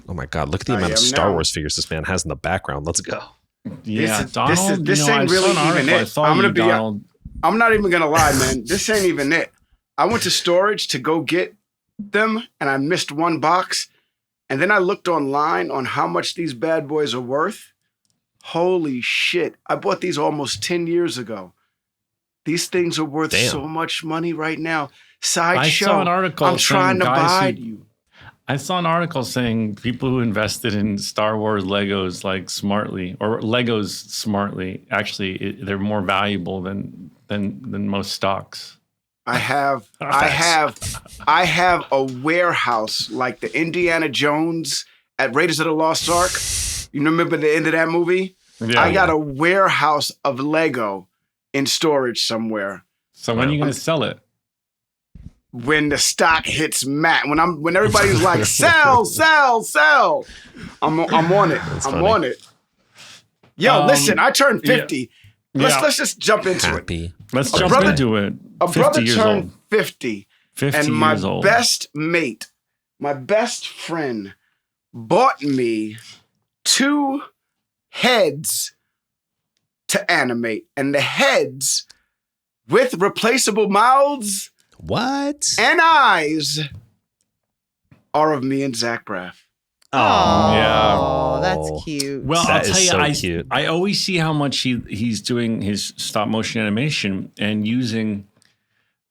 Oh my God! Look at the amount of Star Wars figures this man has in the background. Let's go. Yeah, this ain't really even it. I'm not even gonna lie, man. This ain't even it. I went to storage to go get them, and I missed one box. And then I looked online on how much these bad boys are worth. Holy shit! I bought these almost 10 years ago. These things are worth so much money right now. Sideshow. I saw an article. I'm trying to buy you. I saw an article saying people who invested in Star Wars Legos like smartly, or Legos smartly, actually they're more valuable than most stocks. I have a warehouse like the Indiana Jones at Raiders of the Lost Ark. You remember the end of that movie? Yeah, I got a warehouse of Lego in storage somewhere. So when are you going to sell it? When the stock hits when everybody's like sell, I'm on it. I'm on it. Yo, listen, I turned 50. Yeah. Let's just jump into it. Let's jump into it. A brother turned 50. 50 and my years old. best mate, my best friend, bought me 2 heads to animate, and the heads with replaceable mouths. What? And eyes are of me and Zach Braff. Oh, yeah. That's cute. Well, That I'll tell you, cute. I always see how much he's doing his stop motion animation and using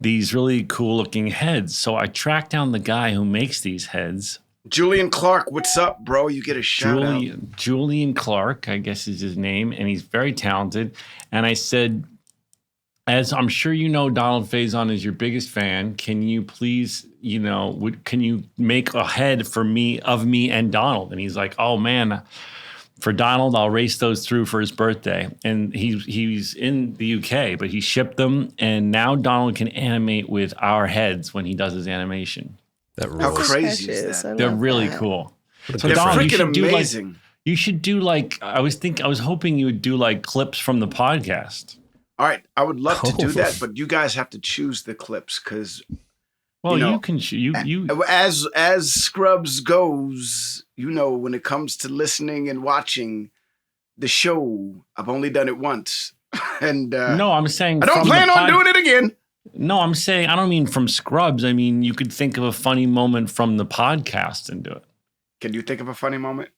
these really cool looking heads. So I tracked down the guy who makes these heads. Julian Clark, what's up, bro? You get a shout out. Julian Clark, I guess is his name, and he's very talented. And I said, as I'm sure you know, Donald Faison is your biggest fan. Can you please, can you make a head for me of me and Donald? And he's like, oh man, for Donald, I'll race those through for his birthday. And he's in the UK, but he shipped them. And now Donald can animate with our heads when he does his animation. How crazy is that? They're really cool. So Donald, freaking amazing. You should do I was hoping you would do like clips from the podcast. All right, I would love to do that, but you guys have to choose the clips because, you can you as Scrubs goes, when it comes to listening and watching the show, I've only done it once, and no, I'm saying I don't plan on doing it again. No, I'm saying I don't mean from Scrubs. I mean you could think of a funny moment from the podcast and do it. Can you think of a funny moment?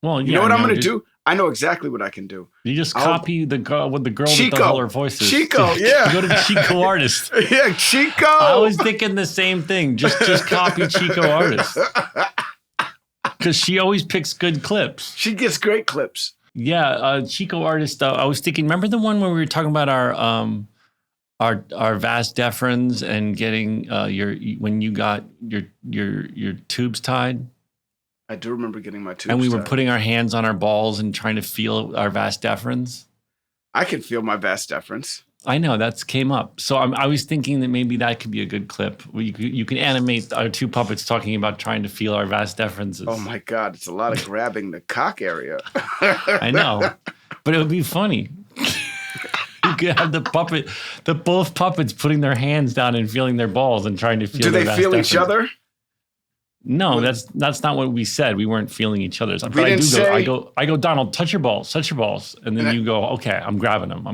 Well, you know what I'm going to do? I know exactly what I can do. You just copy the girl with the holler voices. Chico, yeah. You go to Chico Artist. Yeah, Chico. I was thinking the same thing. Just copy Chico Artist. Because she always picks good clips. She gets great clips. Yeah, Chico Artist. I was thinking, remember the one where we were talking about our vas deferens and getting when you got your tubes tied? I do remember getting my tubes and we were tied. putting our hands on our balls and trying to feel our vas deferens. I can feel my vas deferens. I know that's came up. So I was thinking that maybe that could be a good clip. Where you can animate our 2 puppets talking about trying to feel our vas deferences. Oh my God, it's a lot of grabbing the cock area. I know, but it would be funny. You could have both puppets putting their hands down and feeling their balls and trying to feel. Do they feel each other? No, that's not what we said. We weren't feeling each other's. But I go, Donald, touch your balls, and then you go, okay, I'm grabbing them.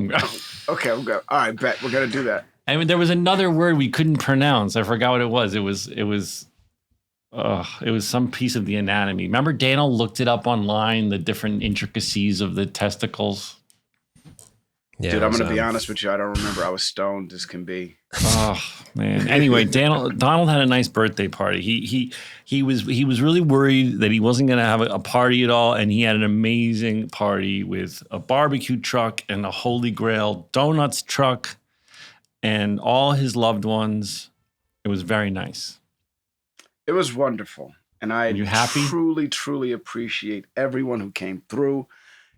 Okay, I'm good. All right, bet we're gonna do that. I mean, there was another word we couldn't pronounce. I forgot what it was. It was some piece of the anatomy. Remember, Daniel looked it up online, the different intricacies of the testicles. Yeah, dude, I'm going to be honest with you. I don't remember. I was stoned as can be. Oh, man. Anyway, Donald had a nice birthday party. He was really worried that he wasn't going to have a party at all, and he had an amazing party with a barbecue truck and a Holy Grail donuts truck and all his loved ones. It was very nice. It was wonderful. And I you happy? truly, truly appreciate everyone who came through.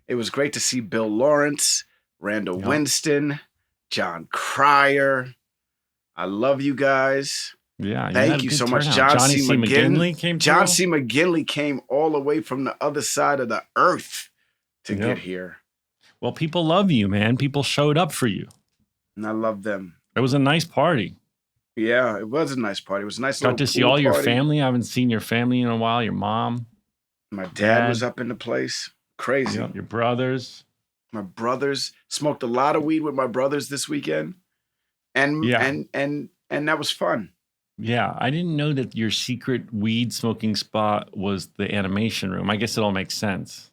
It was great to see Bill Lawrence, Randall Winston, John Cryer. I love you guys. Yeah, thank you so much. John C. McGinley came. John C. McGinley came all the way from the other side of the earth to get here. Well, people love you, man. People showed up for you, and I love them. It was a nice party. Yeah, it was a nice party. It was a nice. Got to see all your family. I haven't seen your family in a while. Your mom. My dad was up in the place. Crazy. Yep. Your brothers. My brothers. Smoked a lot of weed with my brothers this weekend. And that was fun. Yeah, I didn't know that your secret weed smoking spot was the animation room. I guess it all makes sense.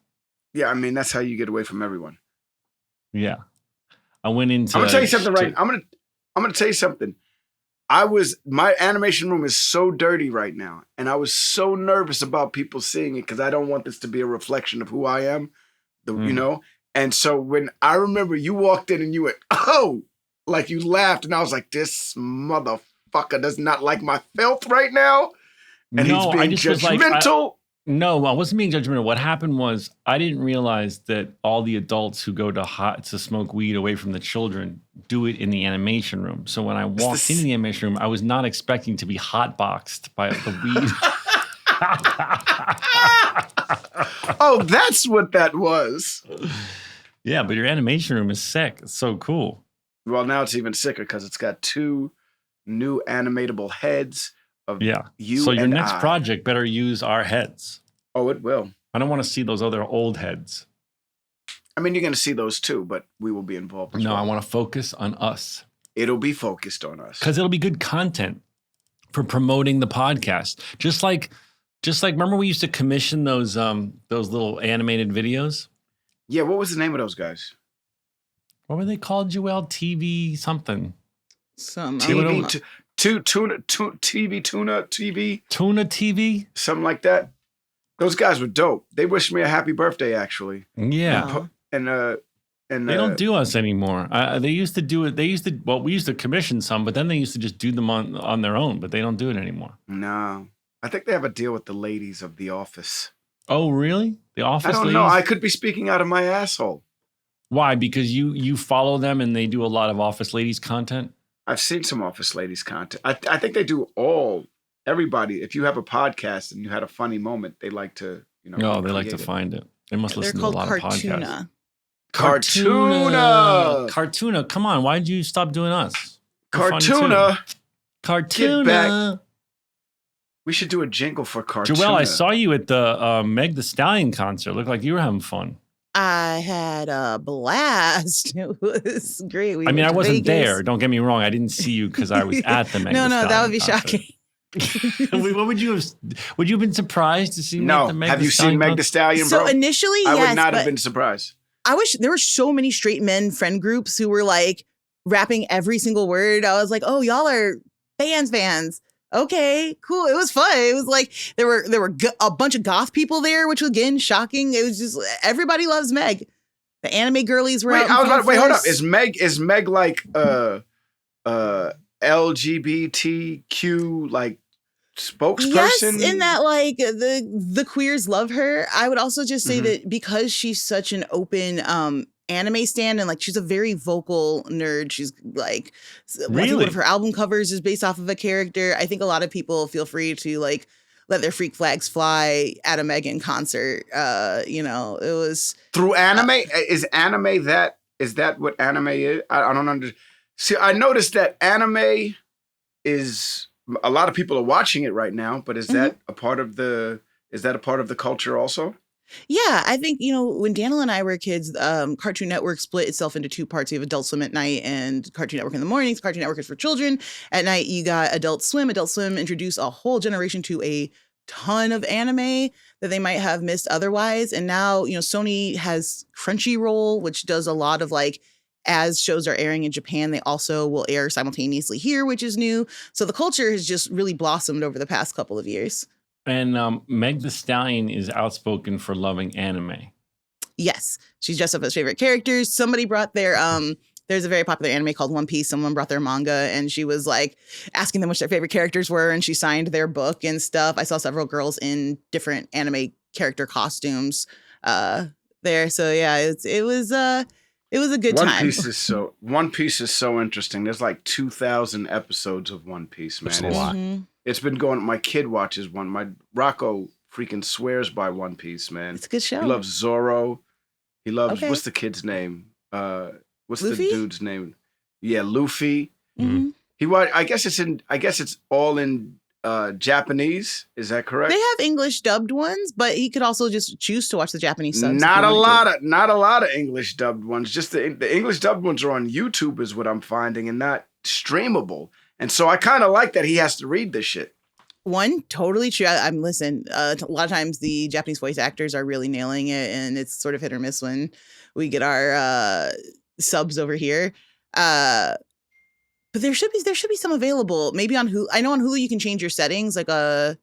Yeah, I mean, that's how you get away from everyone. Yeah. I went into... I'm going to tell you something right now. I'm going to tell you something. My animation room is so dirty right now. And I was so nervous about people seeing it because I don't want this to be a reflection of who I am, you know? And so when I remember you walked in and you went, oh, like you laughed. And I was like, this motherfucker does not like my filth right now. And he's being judgmental. No, I wasn't being judgmental. What happened was I didn't realize that all the adults who go to smoke weed away from the children do it in the animation room. So when I walked into the animation room, I was not expecting to be hotboxed by the weed. Oh, that's what that was. Yeah, but your animation room is sick. It's so cool. Well, now it's even sicker because it's got 2 new animatable heads. So your next project better use our heads. Oh, it will. I don't want to see those other old heads. I mean, you're going to see those too, but we will be involved as well. I want to focus on us. It'll be focused on us. Because it'll be good content for promoting the podcast. Just like remember we used to commission those little animated videos? Yeah, what was the name of those guys? What were they called, Joelle? TV something. TV Tuna TV? Something like that. Those guys were dope. They wished me a happy birthday, actually. Yeah. And they don't do us anymore. They used to do it. We used to commission some, but then they used to just do them on their own, but they don't do it anymore. No. I think they have a deal with the ladies of The Office. Oh, really? The Office ladies? I don't know. I could be speaking out of my asshole. Why? Because you follow them and they do a lot of Office ladies content? I've seen some Office ladies content. I think they do everybody. If you have a podcast and you had a funny moment, they like to, No, they like to find it. They must listen to a lot of podcasts. Cartoona. Come on. Why did you stop doing us? Cartoona. Get back. We should do a jingle for Cartoona. Joelle, I saw you at the Meg the Stallion concert. Looked like you were having fun. I had a blast. It was great. I wasn't there. Don't get me wrong. I didn't see you because I was at the Meg the Stallion that would be concert. Shocking. What would you have? Would you have been surprised to see me at the Meg Have the you Stallion seen Meg the Stallion, bro? So initially, yes. I would not have been surprised. I wish there were so many straight men friend groups who were like rapping every single word. I was like, oh, y'all are fans. Okay, cool. It was fun. It was like there were a bunch of goth people there, which was again shocking. It was just everybody loves Meg. The anime girlies were out. Wait, hold up. Is Meg like LGBTQ like spokesperson? Yes, in that like the queers love her. I would also just say that because she's such an open anime stan and like she's a very vocal nerd. She's like I think one of her album covers is based off of a character. I think a lot of people feel free to like let their freak flags fly at a Megan concert. It was through anime. Is that what anime is? I don't understand. See, I noticed that anime is a lot of people are watching it right now, but is that a part of the culture also? Yeah, I think, when Daniel and I were kids, Cartoon Network split itself into 2 parts. You have Adult Swim at night and Cartoon Network in the mornings. Cartoon Network is for children. At night, you got Adult Swim. Adult Swim introduced a whole generation to a ton of anime that they might have missed otherwise. And now, Sony has Crunchyroll, which does a lot of like, as shows are airing in Japan, they also will air simultaneously here, which is new. So the culture has just really blossomed over the past couple of years. And Meg the Stallion is outspoken for loving anime. Yes. She's dressed up as favorite characters. Somebody brought there's a very popular anime called One Piece. Someone brought their manga and she was like asking them which their favorite characters were. And she signed their book and stuff. I saw several girls in different anime character costumes there. So yeah, it was a good time. One Piece is so interesting. There's like 2,000 episodes of One Piece, man. That's a lot. It's been going. My kid watches one. My Rocco freaking swears by One Piece, man. It's a good show. He loves Zoro. He loves what's the kid's name? What's Luffy? the dude's name? Yeah, Luffy. Mm-hmm. I guess it's all in Japanese. Is that correct? They have English dubbed ones, but he could also just choose to watch the Japanese subs. Not a lot of English dubbed ones. Just the English dubbed ones are on YouTube, is what I'm finding, and not streamable. And so I kind of like that he has to read this shit. One, totally true. I'm listen. A lot of times the Japanese voice actors are really nailing it, and it's sort of hit or miss when we get our subs over here. But there should be some available. Maybe on Hulu. I know on Hulu you can change your settings. Like the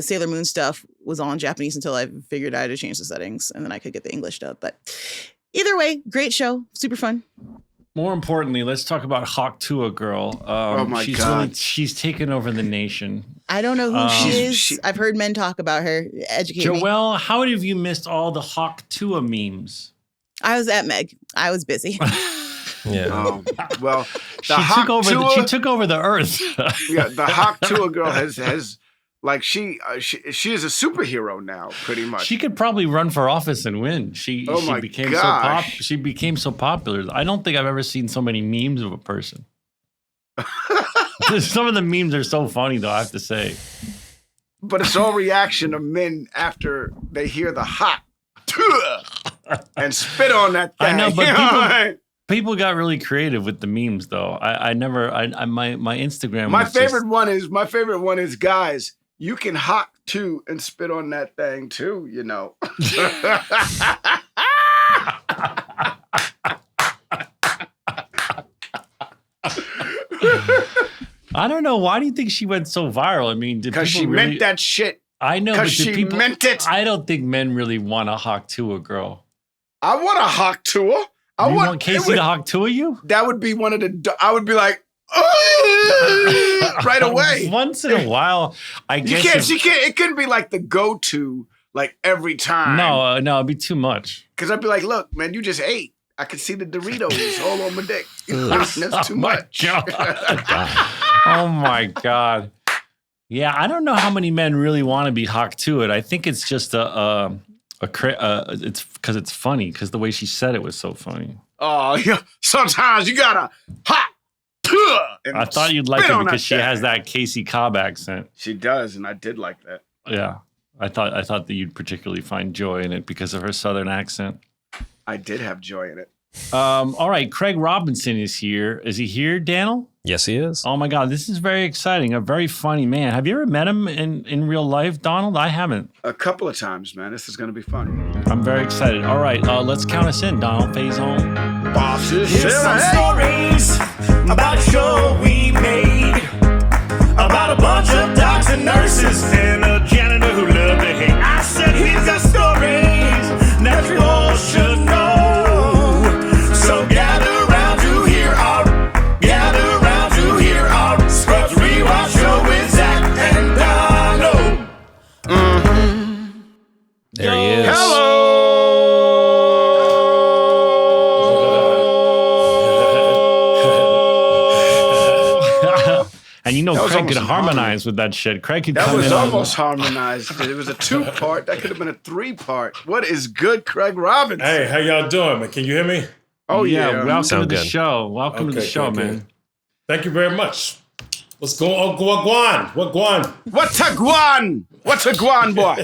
Sailor Moon stuff was all in Japanese until I figured out how to change the settings, and then I could get the English dub. But either way, great show, super fun. More importantly, let's talk about Hawk Tuah Girl. Oh my God. She's taken over the nation. I don't know who she is. I've heard men talk about her. Educate me. Joelle, how have you missed all the Hawk Tuah memes? I was at Meg. I was busy. Yeah. Well, she took over the earth. Yeah, the Hawk Tuah Girl has like she is a superhero now, pretty much. She could probably run for office and win. She became so popular. I don't think I've ever seen so many memes of a person. Some of the memes are so funny, though, I have to say. But it's all reaction of men after they hear the Hawk Tuah and spit on that thing. I know, but people got really creative with the memes, though. My Instagram. My favorite one is guys. You can Hawk too and spit on that thing too, you know. I don't know. Why do you think she went so viral? I mean, because she meant that shit. I know, but she meant it. I don't think men really want to Hawk Tuah Girl. I want a Hawk Tuah. You want Casey to Hawk Tuah you? That would be one of the. I would be like, right away. Once in a while, I guess it couldn't be like the go-to like every time. No, it'd be too much. Because I'd be like, look, man, you just ate. I could see the Doritos all on my dick. That's too much. Oh my God. Yeah, I don't know how many men really want to be Hawk Tuah. I think it's just it's because it's funny, because the way she said it was so funny. Oh, yeah. Sometimes you gotta Hawk Tuah. I thought you'd like it because she has that Casey Cobb accent. She does, and I did like that. Yeah, I thought that you'd particularly find joy in it because of her Southern accent. I did have joy in it. All right, Craig Robinson is here. Is he here, Daniel? Yes, he is. Oh my God, this is very exciting. A very funny man. Have you ever met him in real life, Donald? I haven't. A couple of times, man. This is going to be fun. I'm very excited. All right, let's count us in, Donald Faison. Here's some stories about a show we made, about a bunch of docs and nurses and a janitor who loved to hate. I said, here's the stories that you all should know. So gather round to hear our Scrubs Rewatch show with Zach and Donald. Mm-hmm. There he is. Hello. And you know, Craig could harmonize with that shit. Craig could come in. That was almost harmonized. It was a 2-part. That could have been a 3-part. What is good, Craig Robinson? Hey, how y'all doing, man? Can you hear me? Oh, yeah. Welcome to the show. Welcome to the show, man. Thank you very much. Let's go. Oh, Guan. What's a guan? What's a guan, boy?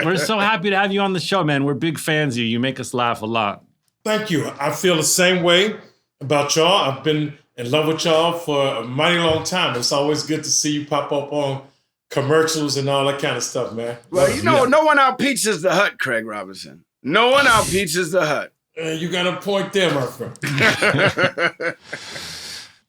We're so happy to have you on the show, man. We're big fans of you. You make us laugh a lot. Thank you. I feel the same way about y'all. I've been in love with y'all for a mighty long time. It's always good to see you pop up on commercials and all that kind of stuff, man. Well, you know, no one out-pizzas the hut, Craig Robinson. No one out-pizzas the hut. You got a point there, my friend.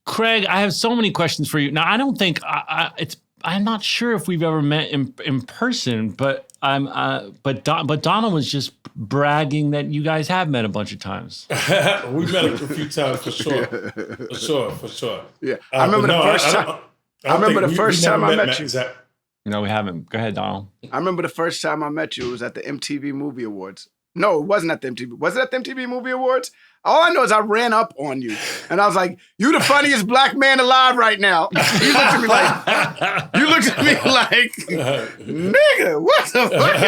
Craig, I have so many questions for you. Now, I don't think I'm not sure if we've ever met in person, but but Donna was just bragging that you guys have met a bunch of times. We met a few times for sure. For sure. Yeah, I remember the first time. I remember the first time I met you. No, we haven't. Go ahead, Donald. I remember the first time I met you. It was at the MTV Movie Awards. No, it wasn't at the MTV. Was it at the MTV Movie Awards? All I know is I ran up on you, and I was like, "You the funniest black man alive right now." You looked at me like, "Nigga, what the fuck is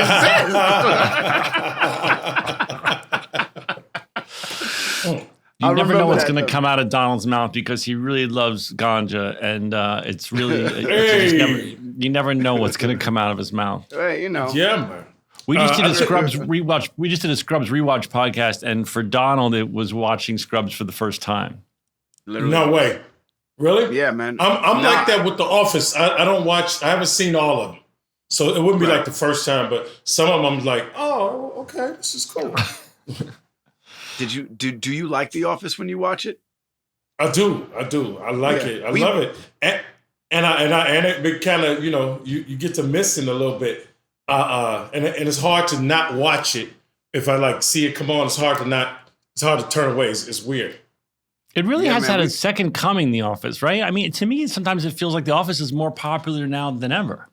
this?" You never know what's going to come out of Donald's mouth because he really loves ganja, and it's really you never know what's going to come out of his mouth. Hey, Yeah, man. We just did a Scrubs rewatch. We just did a Scrubs rewatch podcast, and for Donald, it was watching Scrubs for the first time. Literally. No way. Really? Yeah, man. I'm like that with The Office. I don't watch. I haven't seen all of them, so it wouldn't be like the first time. But some of them, I'm like, oh, okay, this is cool. Do you like The Office when you watch it? I do. I like it. I love it. And it kind of, you get to missing a little bit. And it's hard to not watch it. If I see it come on, it's hard to turn away. It's weird. It really has had a second coming, The Office, right? I mean, to me, sometimes it feels like The Office is more popular now than ever.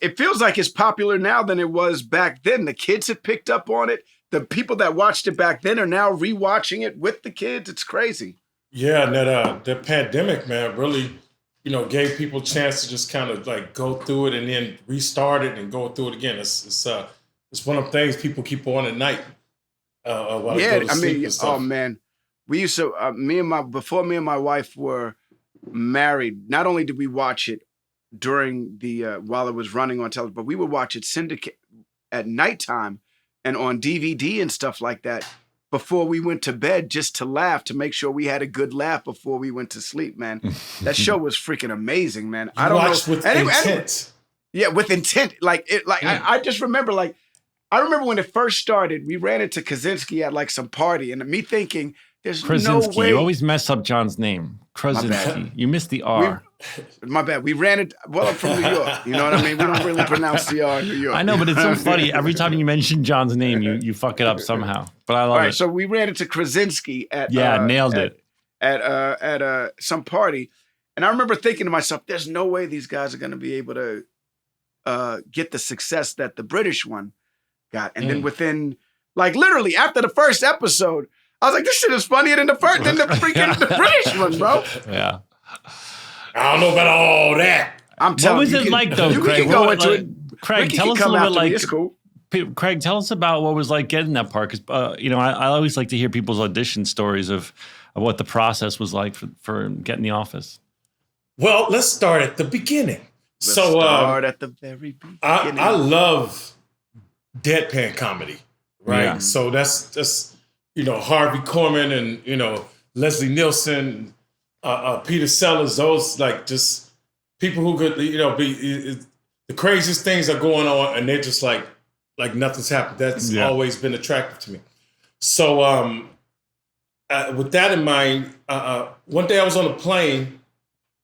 It feels like it's popular now than it was back then. The kids have picked up on it. The people that watched it back then are now rewatching it with the kids. It's crazy. Yeah, and that pandemic, man, really, gave people a chance to just kind of go through it and then restart it and go through it again. It's one of the things people keep on at night. While they go to sleep and stuff. Oh man, we used to before me and my wife were married. Not only did we watch it during the while it was running on television, but we would watch it syndicate at nighttime and on DVD and stuff like that before we went to bed, just to laugh, to make sure we had a good laugh before we went to sleep, man. That show was freaking amazing, man. I don't know. With intent. Yeah, with intent. I just remember, I remember when it first started, we ran into Krasinski at some party, and me thinking, there's Krasinski. no way. You always mess up John's name. Krasinski. You missed the R. My bad. We ran it. Well, I'm from New York. You know what I mean? We don't really pronounce the R in New York. I know, but it's so funny. Every time you mention John's name, you fuck it up somehow. But I love it. All right, so we ran into Krasinski at nailed it at some party, and I remember thinking to myself, "There's no way these guys are going to be able to get the success that the British one got." And then within, literally after the first episode, I was like, "This shit is funnier than the British one, bro." Yeah. I don't know about all that. I'm telling you. What was it like, though, Craig? Craig, tell us a little bit like. It's cool. Craig, tell us about what it was like getting that part. Because, I always like to hear people's audition stories of what the process was like for getting The Office. Well, let's start at the beginning. Start at the very beginning. I love deadpan comedy, right? Yeah. So that's Harvey Korman and, Leslie Nielsen, Peter Sellers, those just people who could, be the craziest things are going on and they're just like nothing's happened. That's always been attractive to me. So with that in mind, one day I was on a plane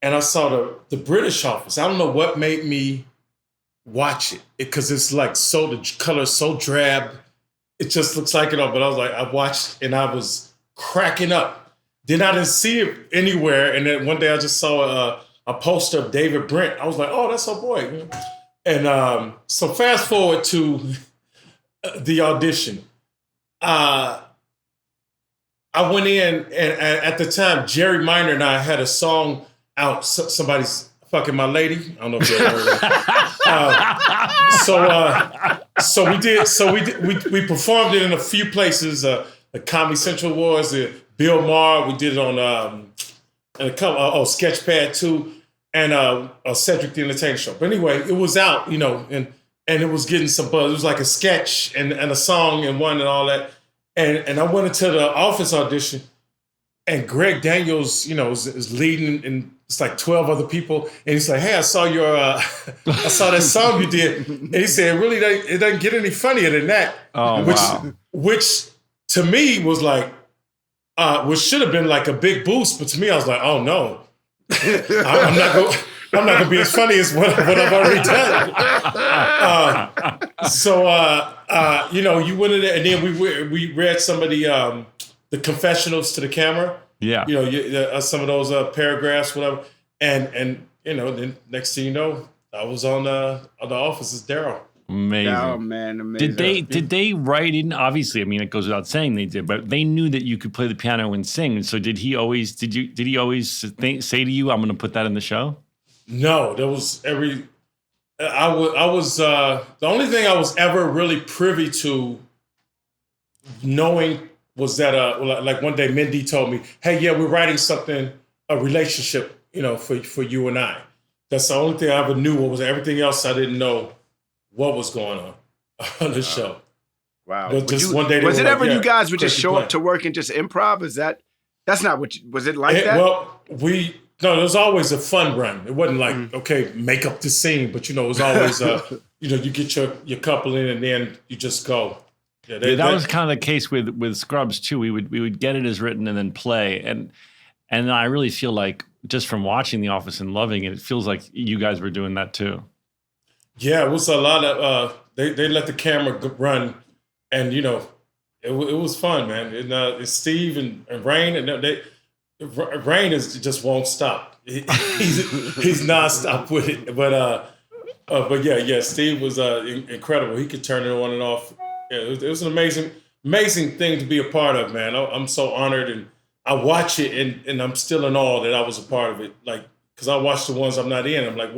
and I saw the British Office. I don't know what made me watch it because it's the color's so drab. It just looks like it all. But I was I watched and I was cracking up. Then I didn't see it anywhere. And then one day I just saw a poster of David Brent. I was like, oh, that's our boy. And so fast forward to the audition. I went in, and at the time, Jerry Minor and I had a song out. Somebody's fucking my lady. I don't know if you ever heard that. So we did. So we performed it in a few places. The Comedy Central Awards, the Bill Maher. We did it on and a couple. Sketchpad too. And Cedric the Entertainer Show. But anyway, it was out, and it was getting some buzz. It was like a sketch and a song and one and all that. And I went into the Office audition, and Greg Daniels, is leading, and it's 12 other people. And he's like, "Hey, I saw I saw that song you did." And he said, it doesn't get any funnier than that. Oh, wow. Which to me was which should have been a big boost. But to me, I was like, oh no. I'm not gonna be as funny as what I've already done. You went in there, and then we read some of the confessionals to the camera. Yeah. Some of those paragraphs, whatever. And then next thing you know, I was on the Office as Darryl. Amazing. Oh man, amazing. Did they write in? Obviously, I mean, it goes without saying they did, but they knew that you could play the piano and sing. So did he always say to you, "I'm going to put that in the show"? No, there was I was the only thing I was ever really privy to knowing was that like one day Mindy told me, hey, yeah, we're writing something, a relationship, for you and I. That's the only thing I ever knew. What was everything else I didn't know what was going on the show. Wow. But just one day, was it ever you guys would just show up to work and just improv? That's not what was it like that? Well, there was always a fun run. It wasn't like, okay, make up the scene, but it was always, you get your couple in and then you just go. Yeah, that was kind of the case with Scrubs too. We would get it as written and then play. And I really feel like just from watching The Office and loving it, it feels like you guys were doing that too. Yeah, it was a lot of, they let the camera run and, it was fun, man. And Steve and Rain, and Rain just won't stop. He's nonstop with it. But yeah, Steve was incredible. He could turn it on and off. Yeah, it was an amazing thing to be a part of, man. I'm so honored, and I watch it, and I'm still in awe that I was a part of it. Like, because I watch the ones I'm not in. I'm like,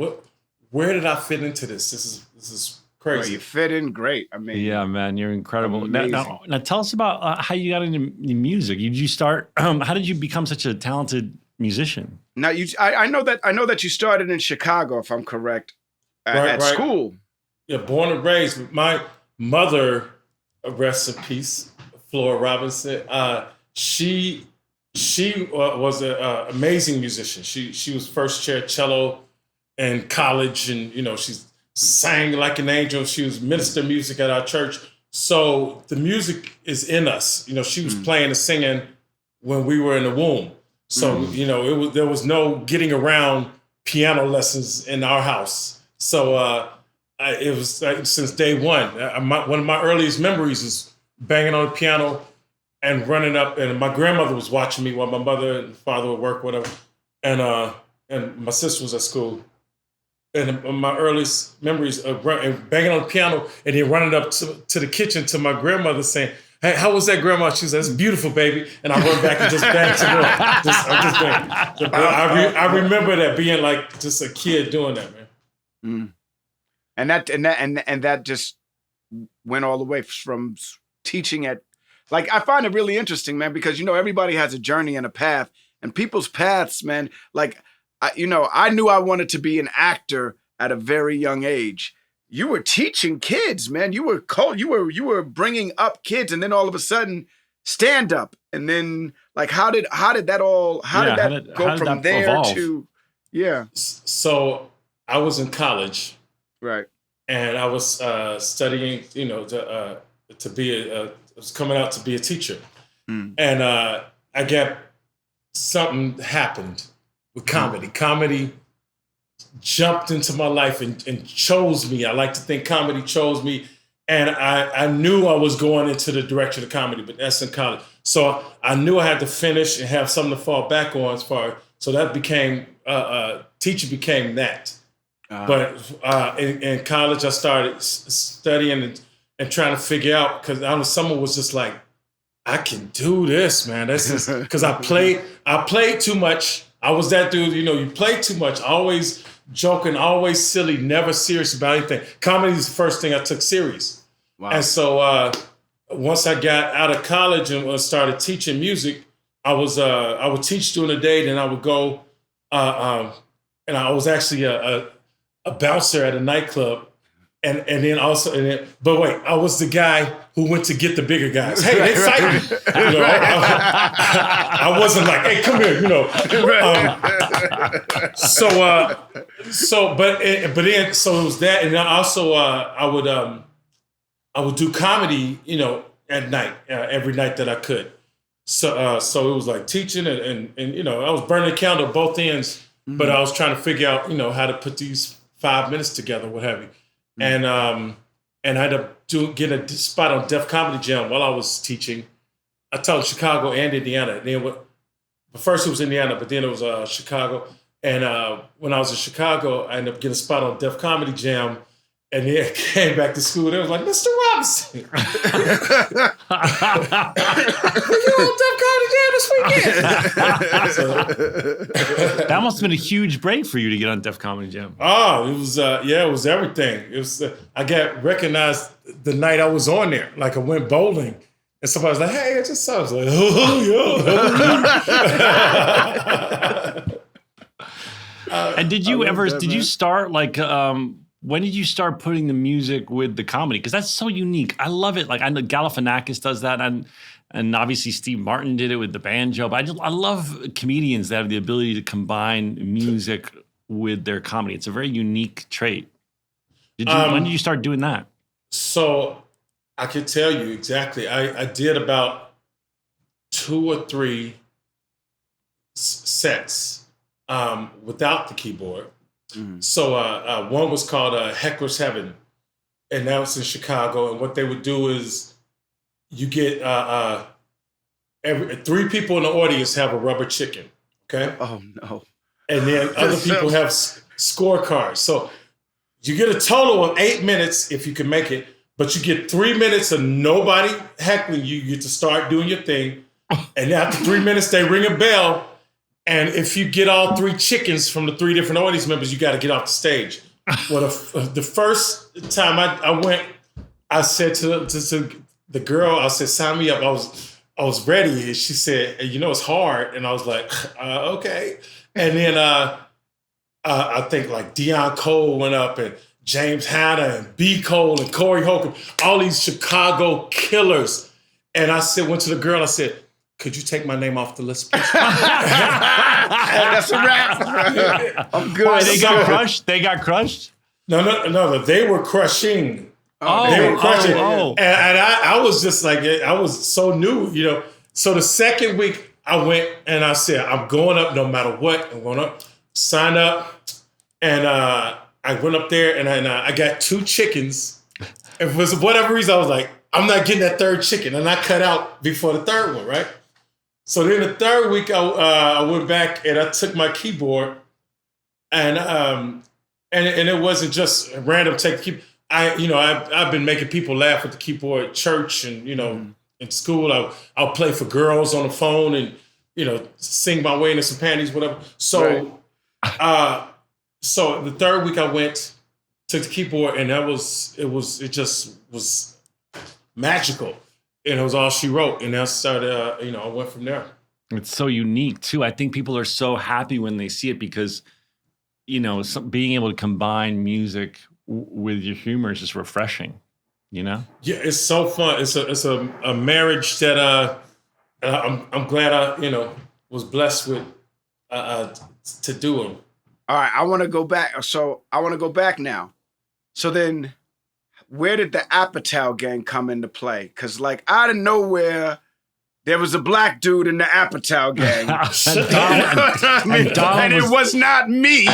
where did I fit into this? This is crazy. Well, you fit in great. I mean, yeah, man, you're incredible. Now, tell us about how you got into music. Did you start? How did you become such a talented musician? Now, I know that you started in Chicago, if I'm correct, at school. Yeah, born and raised. My mother, rest in peace, Flora Robinson. She was an amazing musician. She was first chair cello in college, and she sang like an angel. She was minister music at our church. So the music is in us. She was playing and singing when we were in the womb. So there was no getting around piano lessons in our house. So it was since day one. One of my earliest memories is banging on the piano and running up, and my grandmother was watching me while my mother and father would work, whatever, and my sister was at school. And my earliest memories of banging on the piano and then running up to the kitchen to my grandmother saying, hey, how was that, Grandma? She said, that's beautiful, baby. And I went back and just banged some more. I remember that being like just a kid doing that, man. And that just went all the way from teaching at, like, I find it really interesting, man, because, everybody has a journey and a path, and people's paths, man, like, I knew I wanted to be an actor at a very young age. You were teaching kids, man. You were bringing up kids, and then all of a sudden, stand up. And then, like, how did that go from there evolve? To, yeah. So I was in college, right, and I was studying, to be I was coming out to be a teacher, and I got something happened. With comedy. Comedy jumped into my life and chose me. I like to think comedy chose me. And I knew I was going into the direction of comedy, but that's in college. So I knew I had to finish and have something to fall back on so that became, teacher became that. But in college, I started studying and trying to figure out, because someone was just like, I can do this, man. This is because I played too much. I was that dude, you play too much, always joking, always silly, never serious about anything. Comedy is the first thing I took serious. Wow. And so once I got out of college and started teaching music, I would teach during the day, then I would go, and I was actually a bouncer at a nightclub. And then also, but wait, I was the guy who went to get the bigger guys. Hey, they fighting. I wasn't like, hey, come here, So it was that, and also I would do comedy, at night, every night that I could. So it was like teaching and I was burning the candle at both ends, but I was trying to figure out, how to put these 5 minutes together, what have you. And I had to get a spot on Def Comedy Jam while I was teaching. I taught Chicago and Indiana. But first it was Indiana, but then it was Chicago. And when I was in Chicago, I ended up getting a spot on Def Comedy Jam. And then I came back to school, and it was like, Mr. Robinson, we're on Def Comedy Jam this weekend. That must have been a huge break for you to get on Def Comedy Jam. Oh, it was, it was everything. It was, I got recognized the night I was on there. Like, I went bowling, And somebody's like, hey, it just sounds like, oh, and did you start like, when did you start putting the music with the comedy? Because that's so unique. I love it. Like I know Galifianakis does that, and obviously Steve Martin did it with the banjo. But I love comedians that have the ability to combine music with their comedy. It's a very unique trait. When did you start doing that? So I can tell you exactly. I did about 2 or 3 sets without the keyboard. So one was called Heckler's Heaven, and that was in Chicago. And what they would do is you get 3 people in the audience have a rubber chicken, okay? Oh, no. And then other people have scorecards. So you get a total of 8 minutes if you can make it, but you get 3 minutes of nobody heckling you. You get to start doing your thing. And after 3 minutes, they ring a bell. And if you get all 3 chickens from the 3 different audience members, you got to get off the stage. Well, the first time I went, I said to the girl, I said, sign me up. I was ready. And she said, you know, it's hard. And I was like, okay. And then I think like Deion Cole went up, and James Hanna and B. Cole and Corey Holcomb, all these Chicago killers. And I went to the girl, I said, could you take my name off the list, please? That's a wrap. I'm good. Why, they got crushed? They got crushed? No. They were crushing. They were crushing. And I was just like, I was so new, you know. So the second week I went and I said, I'm going up no matter what. I'm going up, sign up. And I went up there and I got 2 chickens. And for whatever reason, I was like, I'm not getting that 3rd chicken. And I cut out before the 3rd one, right? So then the 3rd week, I went back and I took my keyboard, and it wasn't just a random take the keyboard. I've been making people laugh with the keyboard at church, and in school I'll play for girls on the phone and sing my way into some panties, whatever. So so the 3rd week I went, took the keyboard, and it just was magical. And it was all she wrote. And I started, I went from there. It's so unique, too. I think people are so happy when they see it because, being able to combine music with your humor is just refreshing, Yeah, it's so fun. It's a marriage that I'm glad I, was blessed with to do them. All right, I want to go back. So I want to go back now. So then, where did the Apatow gang come into play? Because, out of nowhere, there was a black dude in the Apatow gang. And it was not me.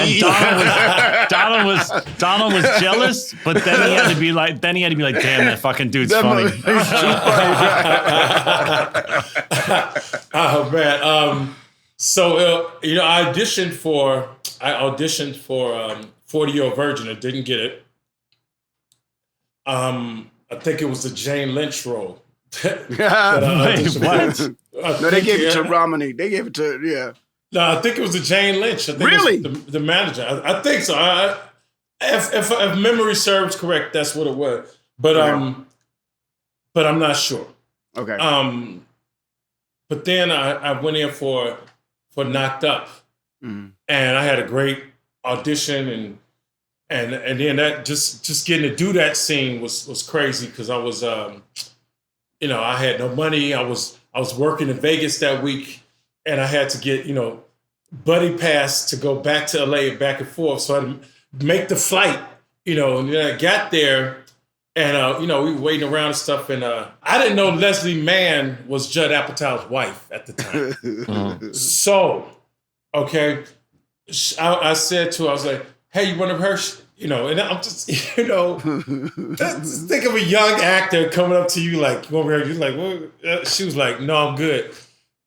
Donald was jealous, but then he had to be like, damn, that fucking dude's funny. Oh man. So I auditioned for Fourty-Year Virgin. I didn't get it. I think it was the Jane Lynch role. Wait, what? No, they gave it to Romney. They gave it to, yeah. No, I think it was the Jane Lynch. I think really? It was the manager. I think so. If memory serves correct, that's what it was. But I'm not sure. Okay. But then I went in for Knocked Up, and I had a great audition, and then that just getting to do that scene was crazy because I was I had no money. I was working in Vegas that week, and I had to get buddy pass to go back to LA and back and forth. So I had to make the flight, and then I got there, and we were waiting around and stuff, and I didn't know Leslie Mann was Judd Apatow's wife at the time. So, okay, I said to her, I was like, hey, you want to her? And I'm just, just think of a young actor coming up to you like, you want to hear? You're like, well, she was like, no, I'm good.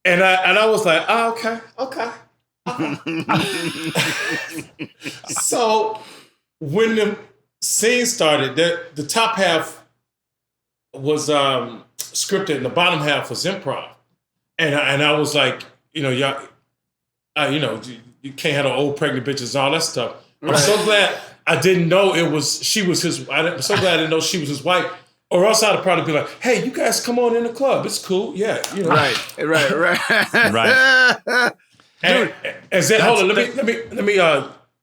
And I was like, oh, okay. So when the scene started, the top half was scripted and the bottom half was improv. And I was like, y'all, you can't have no old pregnant bitches and all that stuff. I'm so glad I didn't know she was his. I'm so glad I didn't know she was his wife. Or else I'd probably be like, hey, you guys come on in the club. It's cool. Yeah. You know. Right. And hold on, let me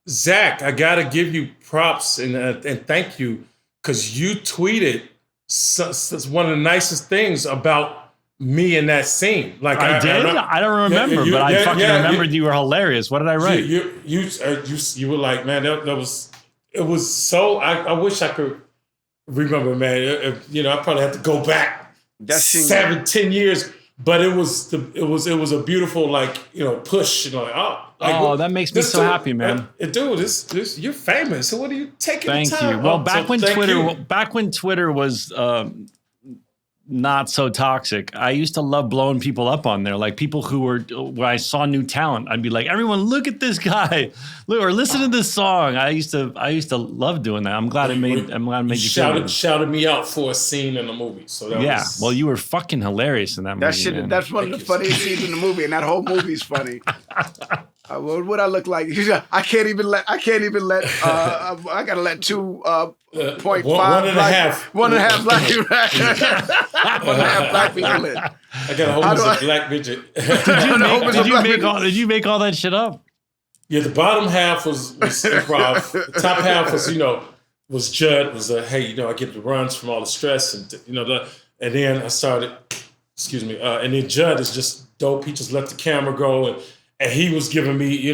Zach, I gotta give you props and thank you, because you tweeted one of the nicest things about me in that scene. Like I did? I don't remember, but I fucking remembered you were hilarious. What did I write? You were like, man, that was, it was so, I wish I could remember, man. I probably have to go back 7-10 years. But it was a beautiful, like, push, that makes me so happy, man. Dude, this you're famous. So what are you taking? Thank the time? you. Well, back when Twitter was not so toxic, I used to love blowing people up on there. Like people when I saw new talent, I'd be like, everyone, look at this guy, or listen to this song. I used to love doing that. I'm glad it made you shouted me out for a scene in the movie. So that was, well, you were fucking hilarious in that movie. Man. That's one of the funniest scenes in the movie, and that whole movie's funny. What would I look like? I can't even let. I gotta let 2.5 one and a half black people. 1.5 black people in. I got a whole bunch of black midget. Did you make all that shit up? Yeah, the bottom half was improv. The top half was Judd. Was hey, I get the runs from all the stress and and then I started. Excuse me. And then Judd is just dope. He just let the camera go and he was giving me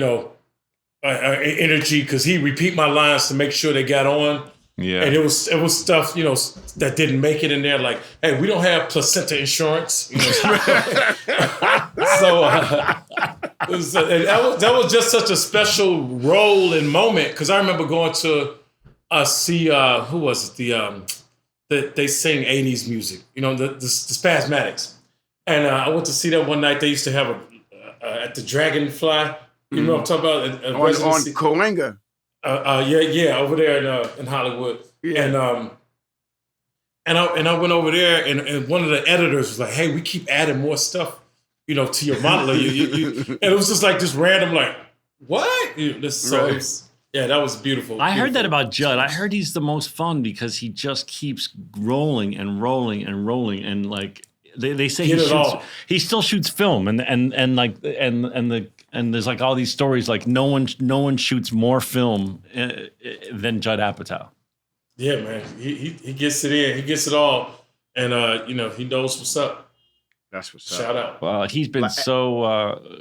energy because he repeat my lines to make sure they got on. Yeah, and it was stuff that didn't make it in there. Like, hey, we don't have placenta insurance. So that was just such a special role and moment, because I remember going to see who was it they sing 80s music, the Spasmatics, and I went to see that one night. They used to have at the Dragonfly. You know what I'm talking about? On Coanga. Over there in Hollywood. Yeah. And I went over there, and one of the editors was like, "Hey, we keep adding more stuff, to your monologue." And it was just like this random, like, what? That was beautiful. I heard that about Judd. I heard he's the most fun because he just keeps rolling and rolling and rolling, and like they say he still shoots film, and there's like all these stories like no one shoots more film than Judd Apatow. Yeah, man, he gets it in, he gets it all, and he knows what's up. That's what's up. Shout out. Well, he's been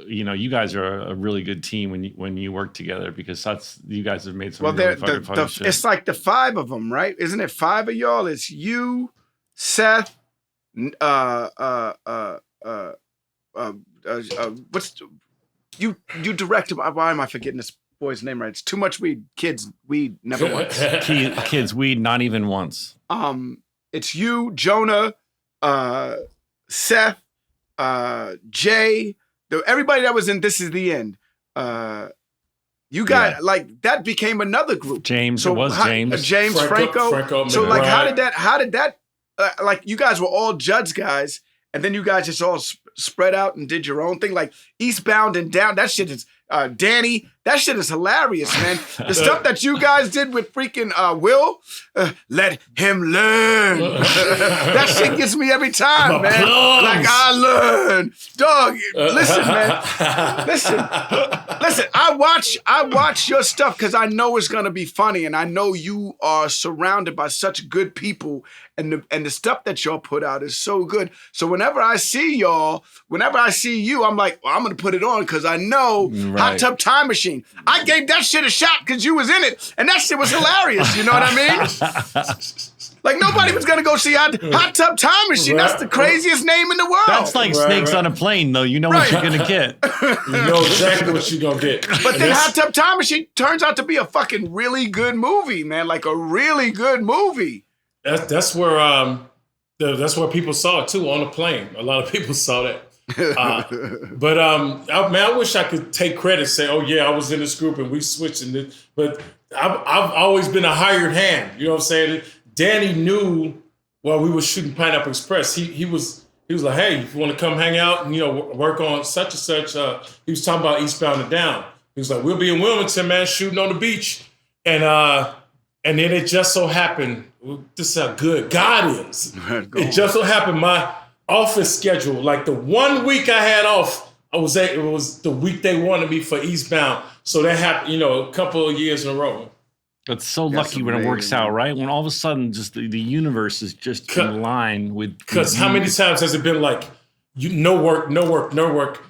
you guys are a really good team when you work together, because you guys have made some really fucking fun shit. It's like the 5 of them, right? Isn't it 5 of y'all? It's you, Seth, you direct him. Why am I forgetting this boy's name right? It's Too Much Weed. Kids, weed, never once. Kids, weed, not even once. It's you, Jonah, Seth, Jay, everybody that was in This Is the End. You got like that became another group. James, James Franco. So like, how did that? Like, you guys were all Judd's guys, and then you guys just all spread out and did your own thing. Like Eastbound and Down, that shit is Danny. That shit is hilarious, man. The stuff that you guys did with freaking Will, let him learn. That shit gets me every time, man. Like, I learn, dog. Listen, man. Listen. I watch your stuff because I know it's gonna be funny, and I know you are surrounded by such good people, and the stuff that y'all put out is so good. So whenever I see you, I'm like, well, I'm gonna put it on because I know Hot Tub Time Machine. I gave that shit a shot because you was in it, and that shit was hilarious. You know what I mean? Like, nobody was gonna go see Hot Tub Time Machine. That's the craziest name in the world. That's like Snakes on a Plane, though. You know what you're gonna get. You know exactly what you're gonna get. But then Hot Tub Time Machine turns out to be a fucking really good movie, man. Like a really good movie. That's where people saw it too, on the plane. A lot of people saw that. I wish I could take credit, say, oh yeah, I was in this group and we switched in this. But I've always been a hired hand. You know what I'm saying? Danny knew while we were shooting Pineapple Express. He was like, hey, if you want to come hang out and work on such and such. He was talking about Eastbound and Down. He was like, we'll be in Wilmington, man, shooting on the beach. And And then it just so happened, this is how good God is. It just so happened my office schedule, like the 1 week I had off, it was the week they wanted me for Eastbound. So that happened, a couple of years in a row. That's so lucky when it works out, right? When all of a sudden just the universe is just in line with... Because how many times has it been like, no work.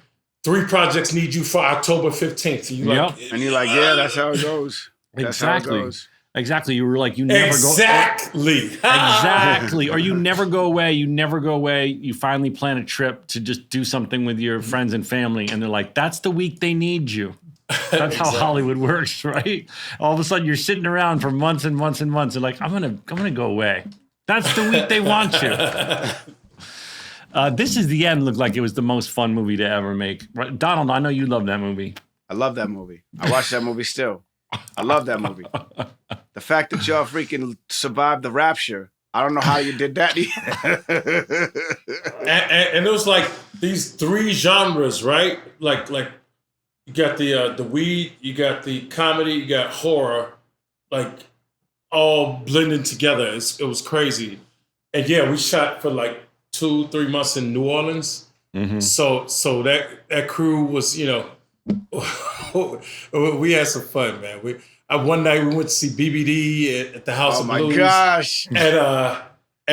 3 projects need you for October 15th. And you're like, yeah, that's how it goes. Exactly. You were like, you never go. Exactly. Or you never go away. You finally plan a trip to just do something with your friends and family. And they're like, that's the week they need you. That's how Hollywood works, right? All of a sudden you're sitting around for months and months and months. They're like, I'm gonna go away. That's the week they want you. This Is the End looked like it was the most fun movie to ever make. Right? Donald, I know you love that movie. I love that movie. I watch that movie still. I love that movie. The fact that y'all freaking survived the rapture, I don't know how you did that. and it was like these 3 genres, right? Like you got the weed, you got the comedy, you got horror, like all blending together. It was crazy. And yeah, we shot for like 2-3 months in New Orleans. Mm-hmm. So that crew was, we had some fun, man. One night we went to see BBD at the House of Blues. Oh my gosh! And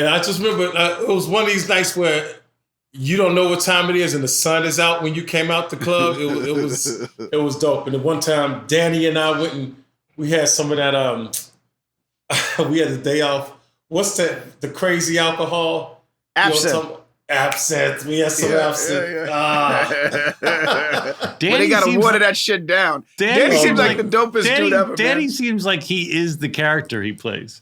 I just remember it was one of these nights where you don't know what time it is and the sun is out when you came out the club. It was dope. And the one time Danny and I went and we had some of that. We had the day off. What's that? The crazy alcohol? Absinthe. Absinthe. We had some absinthe. But they gotta water that shit down. Danny seems like the dopest dude ever. Danny seems like he is the character he plays.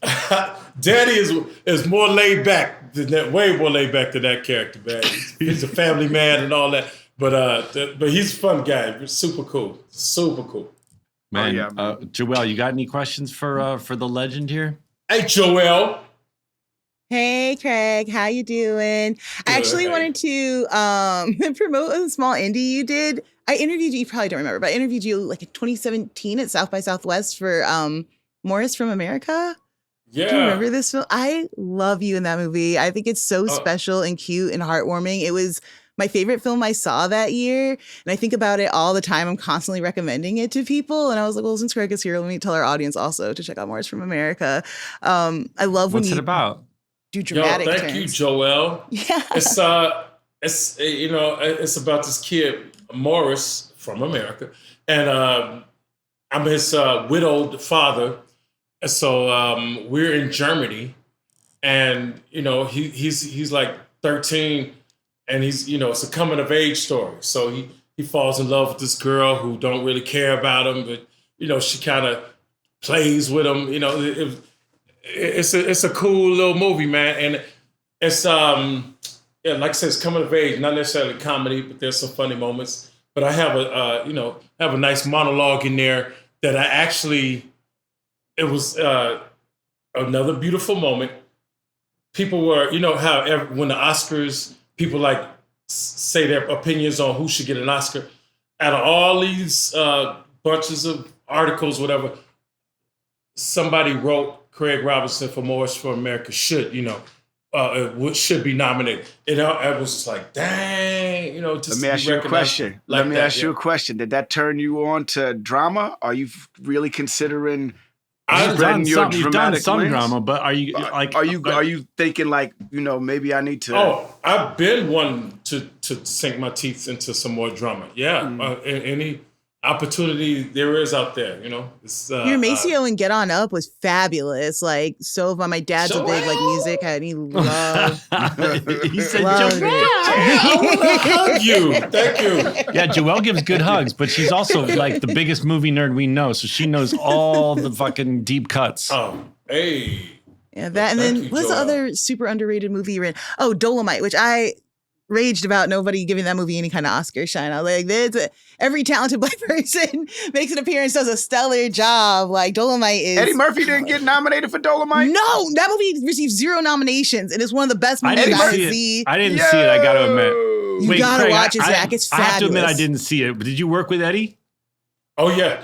Danny is more laid back than that, way more laid back than that character, man. He's a family man and all that. But he's a fun guy. Super cool. Man, Joelle, you got any questions for the legend here? Hey, Joelle. Hey, Craig, how you doing? Good. I actually wanted to promote a small indie you did. I interviewed you probably don't remember, but I interviewed you like in 2017 at South by Southwest for Morris from America. Yeah. Do you remember this film? I love you in that movie. I think it's so special and cute and heartwarming. It was my favorite film I saw that year. And I think about it all the time. I'm constantly recommending it to people. And I was like, well, since Craig is here, let me tell our audience also to check out Morris from America. I love when What's it about? Do dramatic thank turns. you, Joelle. Yeah. It's about this kid, Morris from America. And I'm his widowed father. And so we're in Germany. And, he's like 13 and he's, it's a coming of age story. So he falls in love with this girl who don't really care about him, but, she kind of plays with him, It's a cool little movie, man, and it's like I said, it's coming of age, not necessarily comedy, but there's some funny moments. But I have a nice monologue in there that it was another beautiful moment. People were, how when the Oscars, people like say their opinions on who should get an Oscar. Out of all these bunches of articles, whatever, somebody wrote Craig Robinson for Morris for America should be nominated. I was just like, dang, just Let me ask you a question. Let me ask you a question. Did that turn you on to drama? Are you really considering spreading your dramatic? You've done some drama, but are you are you thinking like, maybe I need to? Oh, I've been wanting to sink my teeth into some more drama. Yeah, any opportunity there is out there, It's, your Maceo and Get On Up was fabulous. Like, so fun. My dad's a big music head. And he loved. He said, "Joelle, I want to hug you." Thank you. Yeah, Joelle gives good hugs, but she's also like the biggest movie nerd we know, so she knows all the fucking deep cuts. Oh, hey. Yeah, that and then what's the other super underrated movie you're in? Oh, Dolomite, which I raged about nobody giving that movie any kind of Oscar shine. I was like, every talented Black person makes an appearance, does a stellar job. Like Dolomite is. Eddie Murphy didn't get nominated for Dolomite? No, that movie received 0 nominations, and it's one of the best movies I've ever seen. I didn't see it. I got to admit, you gotta watch it, Zach. It's fabulous. I have to admit, I didn't see it. But did you work with Eddie? Oh yeah.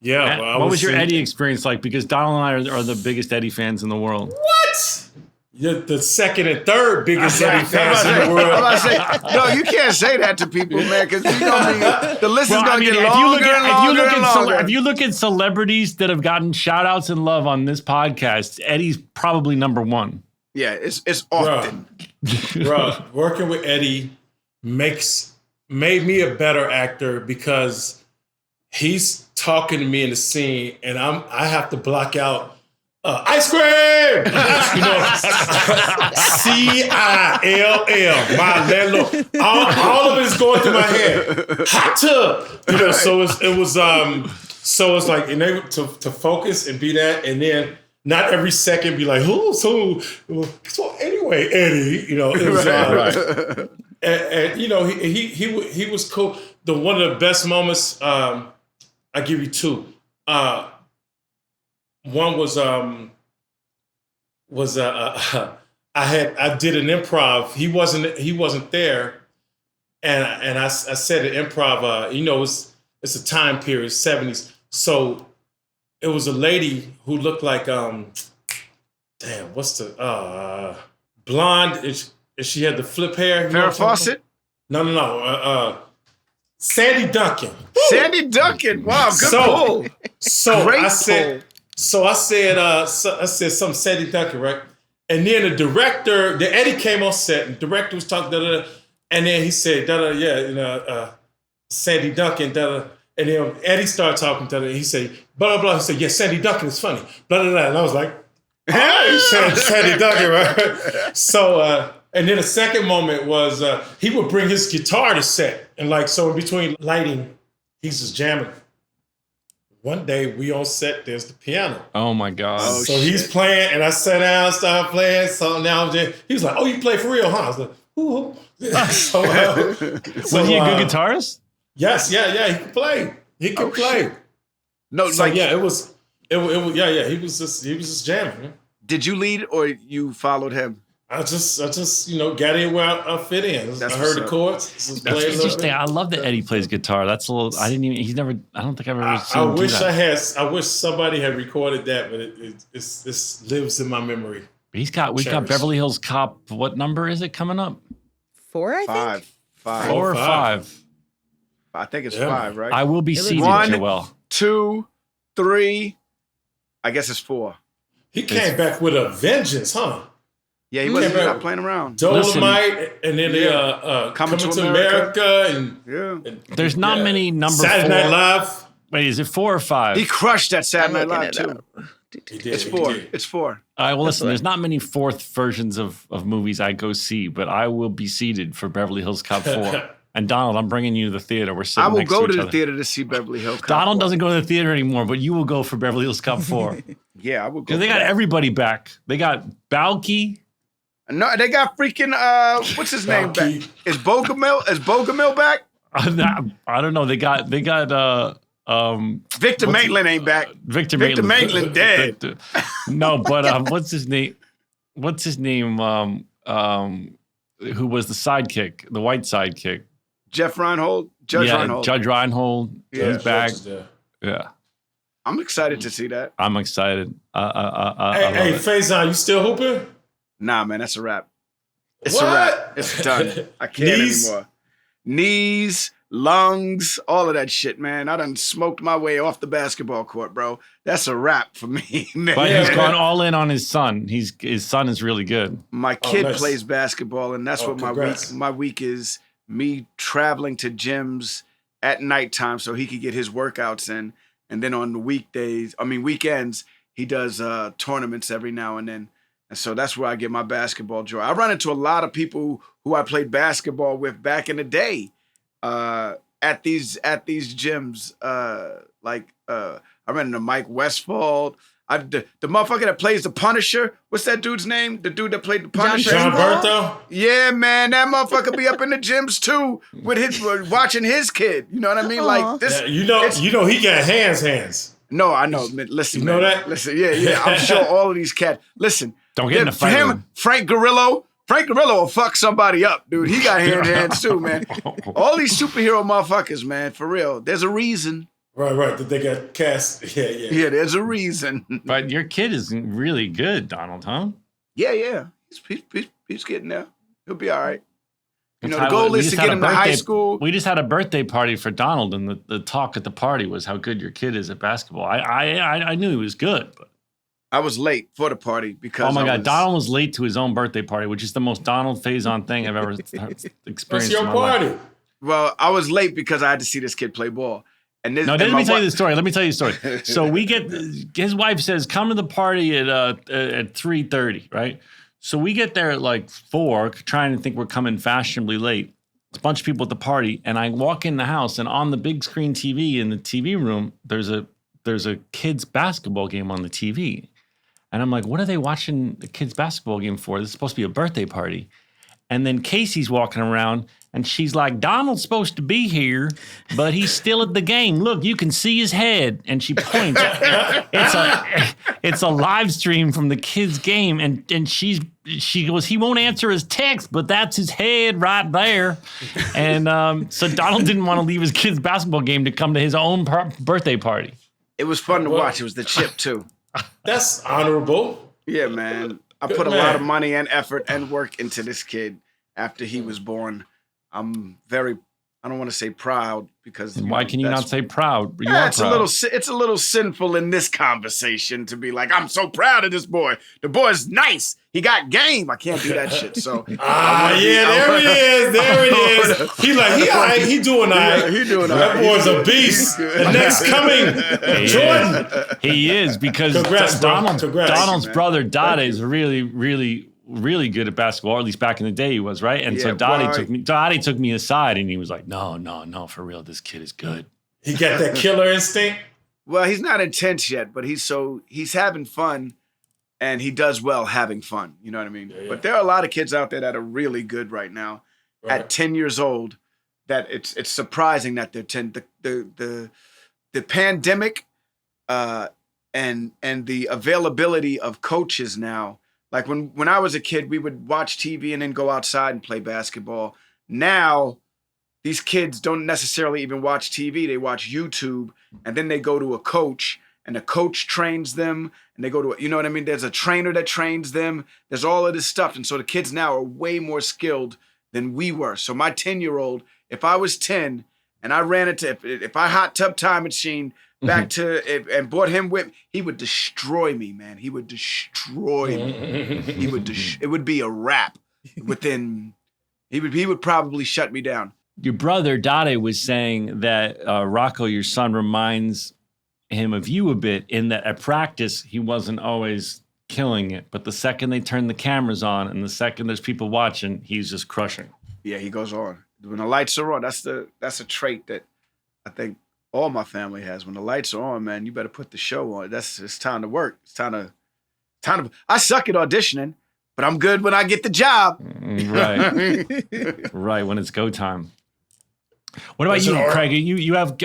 Yeah. What was your Eddie experience like? Because Donald and I are the biggest Eddie fans in the world. What? You're the second and third biggest Eddie fans in the world. No, you can't say that to people, man, because the list is going to get longer and longer. If you look at celebrities that have gotten shout outs and love on this podcast, Eddie's probably number one. Yeah, it's often. Bro, working with Eddie made me a better actor because he's talking to me in the scene and I have to block out ice cream, CILL, my landlord. All of it is going through my head. Hot tub, So it's like to focus and be that, and then not every second be like, so anyway, Eddie, it was right. and he was cool. One of the best moments, I give you two. One was I did an improv. He wasn't there, and I said an improv. It's a time period, 70s. So it was a lady who looked like what's the blonde? And she had the flip hair. Farrah Fawcett? No. Sandy Duncan. Sandy Duncan. Wow, good pull. So Great I said. pull. So I said something Sandy Duncan, right? And then the Eddie came on set, and the director was talking, and then he said, Sandy Duncan, and then Eddie started talking, and he said, blah, blah, blah. He said, yeah, Sandy Duncan is funny, blah, blah, blah. And I was like, he said Sandy Duncan, right? So, and then the second moment was he would bring his guitar to set, and so in between lighting, he's just jamming. One day we on set, there's the piano. Oh my God. So he's playing and I sat down, started playing. So now he was like, oh, you play for real, huh? I was like, ooh. Was he a good guitarist? Yes, yeah, he could play. He could play. Shit. No, so it was he was just jamming. Man. Did you lead or you followed him? I just got in where I fit in. I heard the chords. I love that Eddie plays guitar. That's a little. I don't think I've ever seen him do that. I wish somebody had recorded that, but it lives in my memory. We've got Beverly Hills Cop. What number is it coming up? 4, I think. 5. 4 or 5. I think it's 5, right? I will be seated, 1, Joel. 2, 3. I guess it's 4. He came back with a vengeance, huh? Yeah, he wasn't not playing around. Dolomite, and then Coming to America, and there's not many number Saturday 4. Night Live. Wait, is it 4 or 5? He crushed that Saturday Night Live too. It's 4. It's 4. All right, well, listen, there's not many 4th versions of movies I go see, but I will be seated for Beverly Hills Cop 4. And Donald, I'm bringing you to the theater. We're sitting next to each other. I will go to the theater to see Beverly Hills Cop 4. Donald doesn't go to the theater anymore, but you will go for Beverly Hills Cop 4. Yeah, I will go. Because they got everybody back. They got Balky. No, they got freaking what's his name back? Is Bogomil back? I don't know. They got Victor Maitland ain't back. Victor Maitland dead. No, but what's his name? What's his name? Who was the sidekick, the white sidekick? Jeff Reinhold? Reinhold. Judge Reinhold. Yeah. He's back. Yeah. I'm excited to see that. I'm excited. Hey, Faison, you still hooping? Nah, man, that's a wrap. It's a wrap. It's done. I can't anymore. Knees, lungs, all of that shit, man. I done smoked my way off the basketball court, bro. That's a wrap for me, man. But he's gone all in on his son. His son is really good. My kid plays basketball, and that's what my week is. Me traveling to gyms at nighttime so he could get his workouts in. And then on the weekends, he does tournaments every now and then. And so that's where I get my basketball joy. I run into a lot of people who I played basketball with back in the day at these gyms. I ran into Mike Westfall. The motherfucker that plays the Punisher. What's that dude's name? The dude that played the Punisher. John Bertho? Yeah, man. That motherfucker be up in the gyms too with watching his kid. You know what I mean? Like this. Yeah, you know he got hands. No, I know. Listen, you know man. that? Listen, yeah. I'm sure all of these cats. Listen. Don't get in a fight. For him, Frank Grillo will fuck somebody up, dude. He got hands too, man. All these superhero motherfuckers, man, for real. There's a reason. Right. That they got cast. Yeah. Yeah, there's a reason. But your kid is really good, Donald, huh? Yeah. He's getting there. He'll be all right. You know, the goal is to get him to high school. We just had a birthday party for Donald, and the talk at the party was how good your kid is at basketball. I knew he was good, but I was late for the party because God, Donald was late to his own birthday party, which is the most Donald Faison thing I've ever experienced. What's your party? Life. Well, I was late because I had to see this kid play ball. And this, let me tell you the story. So we get his wife says, "Come to the party at 3:30," right? So we get there at like 4, trying to think we're coming fashionably late. There's a bunch of people at the party, and I walk in the house, and on the big screen TV in the TV room, there's a kids basketball game on the TV. And I'm like, what are they watching the kids basketball game for? This is supposed to be a birthday party. And then Casey's walking around, and she's like, Donald's supposed to be here, but he's still at the game. Look, you can see his head. And she points. It's a live stream from the kids' game. And she goes, he won't answer his text, but that's his head right there. And so Donald didn't want to leave his kids' basketball game to come to his own birthday party. It was fun to watch. It was the chip, too. That's honorable. Yeah, man. I put a lot of money and effort and work into this kid after he was born. I'm very, I don't want to say proud because. Why can you not say proud? It's a little sinful in this conversation to be like, I'm so proud of this boy. The boy's nice. He got game. I can't do that shit. So. There he is. There he is. He like, he doing all right. He doing all right. That boy's a beast. The next coming, Jordan. He is because Donald's brother Dada is really, really, really good at basketball, or at least back in the day he was, right? And so Dottie took me aside, and he was like, no, for real, this kid is good. He got that killer instinct? Well, he's not intense yet, but he's having fun, and he does well having fun. You know what I mean? Yeah. But there are a lot of kids out there that are really good right now at 10 years old that it's surprising that they're 10. The pandemic and the availability of coaches now. Like when I was a kid, we would watch TV and then go outside and play basketball. Now, these kids don't necessarily even watch TV. They watch YouTube, and then they go to a coach, and the coach trains them, and they go to, you know what I mean? There's a trainer that trains them. There's all of this stuff. And so the kids now are way more skilled than we were. So my 10-year-old, if I was 10 and I ran into, if I hot tub time machine back to and brought him with, he would destroy me, man. He would destroy me. It would be a wrap within. He would probably shut me down. Your brother Dade was saying that Rocco, your son, reminds him of you a bit in that at practice he wasn't always killing it, but the second they turn the cameras on and the second there's people watching, he's just crushing. Yeah, he goes on. When the lights are on, that's a trait that I think all my family has. When the lights are on, man, you better put the show on. It's time to work. It's time to. I suck at auditioning, but I'm good when I get the job. Right, right. When it's go time. What about you, Craig? You have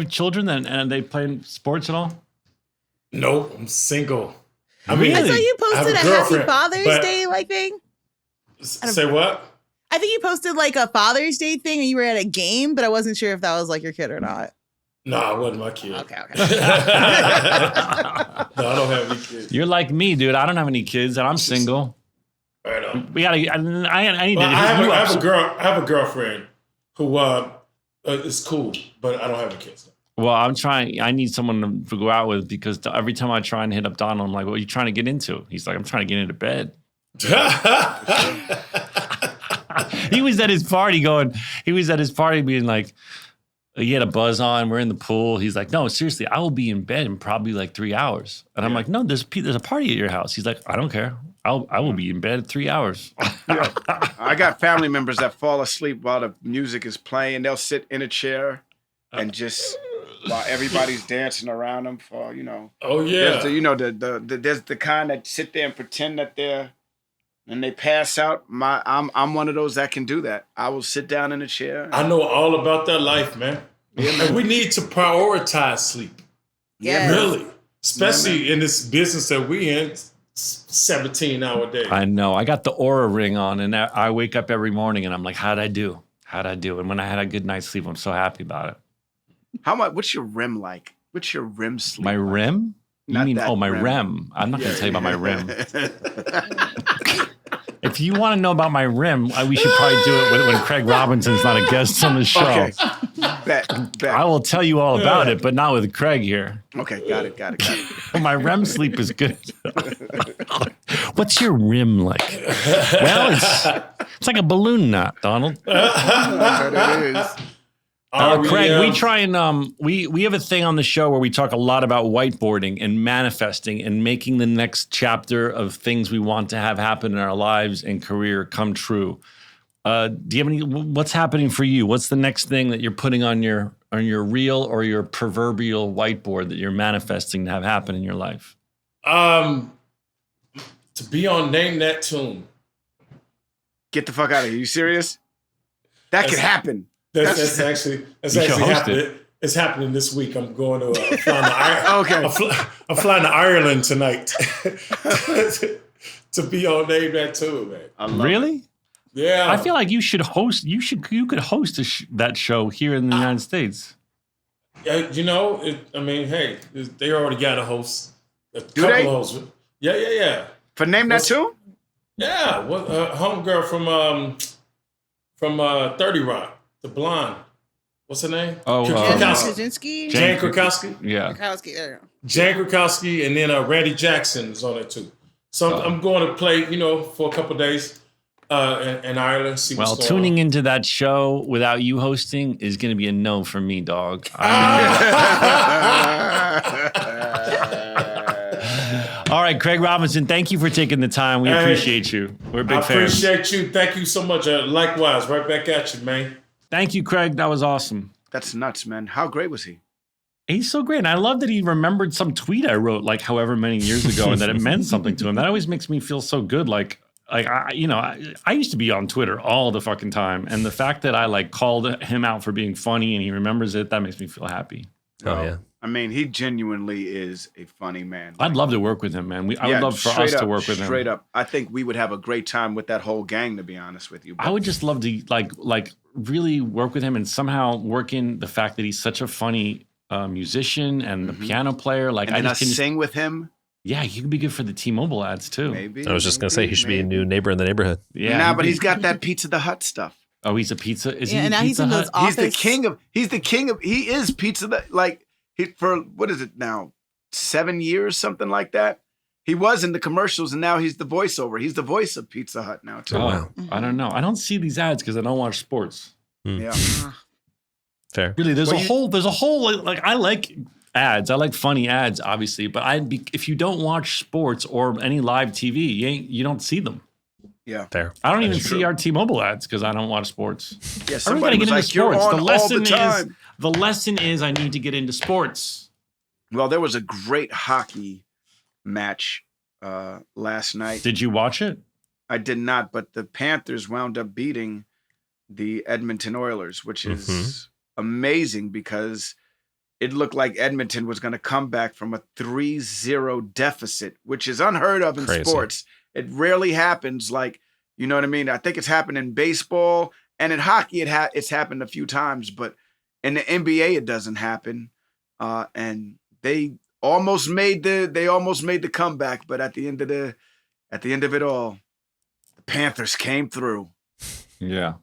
children and they play sports at all? No, I'm single. I saw you posted a Happy Father's Day thing. Say what? I think you posted a Father's Day thing, and you were at a game, but I wasn't sure if that was your kid or not. No, it wasn't my kid. Okay. No, I don't have any kids. You're like me, dude. I don't have any kids, and I'm single. Right on. We gotta. I need to. I have a girlfriend who is cool, but I don't have any kids. Well, I'm trying. I need someone to go out with because every time I try and hit up Donald, I'm like, "What are you trying to get into?" He's like, "I'm trying to get into bed." He was at his party being like, he had a buzz on. We're in the pool. He's like, no, seriously, I will be in bed in probably 3 hours. And I'm like, no, there's a party at your house. He's like, I don't care. I will be in bed 3 hours. Yeah. I got family members that fall asleep while the music is playing. They'll sit in a chair and just while everybody's dancing around them for, Oh yeah. There's the kind that sit there and pretend that they're. And they pass out. I'm one of those that can do that. I will sit down in a chair. I know all about that life, man. Yeah, man. And we need to prioritize sleep. Yeah, really. Especially in this business that we in, 17-hour day. I know. I got the Aura ring on, and I wake up every morning, and I'm like, how'd I do? And when I had a good night's sleep, I'm so happy about it. How much? What's your rim like? What's your rim sleep? My like? rim? You Not mean that my rim. REM? I'm not going to tell you about my REM. If you want to know about my rim, we should probably do it when Craig Robinson's not a guest on the show. Okay. Bet. I will tell you all about it, but not with Craig here. Okay, got it. My REM sleep is good. What's your rim like? Well, it's like a balloon knot, Donald. It is. Craig, we try and we have a thing on the show where we talk a lot about whiteboarding and manifesting and making the next chapter of things we want to have happen in our lives and career come true. Do you have any? What's happening for you? What's the next thing that you're putting on your real or your proverbial whiteboard that you're manifesting to have happen in your life? To be on Name That Tune. Get the fuck out of here. You serious? That could happen. That's actually happening. It's happening this week. I'm going to flying to Ireland. Okay. I'm flying to Ireland tonight to be on Name That Tune, man. Really? Yeah. I feel like you should host. You could host that show here in the United States. Yeah, hey, they already got a host. A Do couple they? hosts. Yeah. For Name That Tune? Yeah. Homegirl from 30 Rock. The blonde. What's her name? Oh, Krasinski? Jane Krakowski. Yeah. Krakowski, there you go. Jane Krakowski, and then Randy Jackson is on it too. So I'm going to play, for a couple of days in Ireland. See what's going tuning on. into that show without you hosting is going to be a no for me, dog. All right, Craig Robinson, thank you for taking the time. We appreciate you. We're big fans. I appreciate you. Thank you so much. Likewise, right back at you, man. Thank you, Craig. That was awesome. That's nuts, man. How great was he? He's so great. And I love that he remembered some tweet I wrote like however many years ago and that it meant something to him. That always makes me feel so good. I used to be on Twitter all the fucking time. And the fact that I called him out for being funny and he remembers it, that makes me feel happy. Oh, yeah. I mean, he genuinely is a funny man. I'd love to work with him, man. I would love for us to work with him. Straight up. I think we would have a great time with that whole gang, to be honest with you. I would just love to like really work with him and somehow work in the fact that he's such a funny musician and the piano player. Like, and I just sing with him. Yeah, he could be good for the T-Mobile ads too. Maybe. I was just gonna say he should be a new neighbor in the neighborhood. Yeah, but he's got that Pizza the Hut stuff. Oh, he's a pizza. Is he? And now Pizza he's in Hut? those office. He is Pizza the for what is it now? 7 years, something like that. He was in the commercials, and now he's the voiceover. He's the voice of Pizza Hut now too. Oh, wow. I don't know. I don't see these ads because I don't watch sports. Yeah. Fair. Really, there's a whole like I like ads. I like funny ads, obviously, but if you don't watch sports or any live TV, you don't see them. Yeah. Fair. I don't even see our T-Mobile ads because I don't watch sports. Yeah, I really gotta get into "You're sports. on The lesson is I need to get into sports. Well, there was a great hockey match last night. Did you watch it? I did not, but the Panthers wound up beating the Edmonton Oilers, which is amazing because it looked like Edmonton was going to come back from a 3-0 deficit, which is unheard of in sports. It rarely happens. You know what I mean? I think it's happened in baseball and in hockey. It's happened a few times, but in the NBA, it doesn't happen. And they almost made the comeback, but at the end of it all, the Panthers came through. Yeah.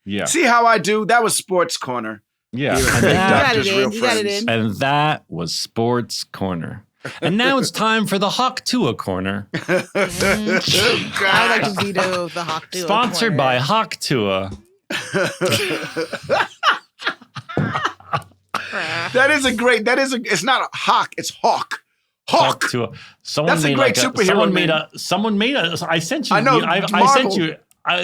Yeah. See how I do? That was Sports Corner. Yeah. You got it in. And that was Sports Corner. And now it's time for the Hawk Tua Corner. I like to veto the Hawk Tua Sponsored by Hawk Tua. It's not a hawk, it's hawk. Hawk Tua. That's a great superhero name. Someone made I sent you. I know. I sent you.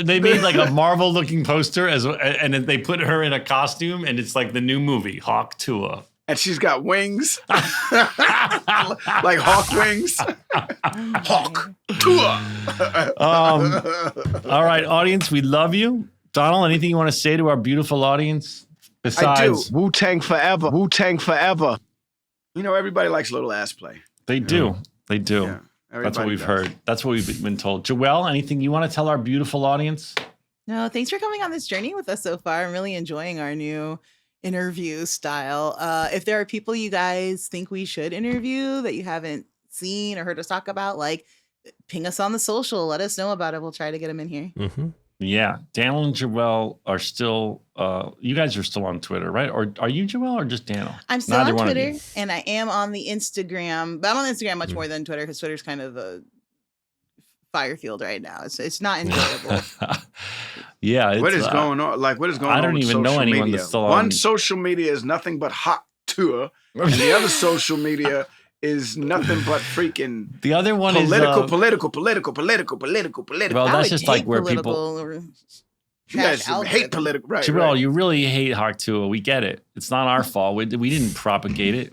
They made a Marvel looking poster and they put her in a costume and it's like the new movie, Hawk Tua. And she's got wings. Like hawk wings. Hawk Tua. All right, audience, we love you. Donald, anything you want to say to our beautiful audience? Besides, I do. Wu-Tang forever. Wu-Tang forever. Everybody likes a little ass play. They do. They do. Yeah, that's what we've heard. That's what we've been told. Joelle, anything you want to tell our beautiful audience? No, thanks for coming on this journey with us so far. I'm really enjoying our new interview style. If there are people you guys think we should interview that you haven't seen or heard us talk about, like, ping us on the social. Let us know about it. We'll try to get them in here. Mm-hmm. Yeah, Daniel and Joelle are still. You guys are still on Twitter, right? Or are you Joelle or just Daniel? I'm still on Twitter, and I am on the Instagram. But I'm on Instagram much more than Twitter because Twitter's kind of a fire field right now. It's not enjoyable. Yeah, what is going on? Like, what is going on? I don't even know anyone media? that's still on. One social media is nothing but hot tour, and the other social media is nothing but freaking. The other one political. Well, that's just like where people. You guys hate political, right? Joelle, right. you really hate Hawk Tua. We get it. It's not our fault. We didn't propagate it.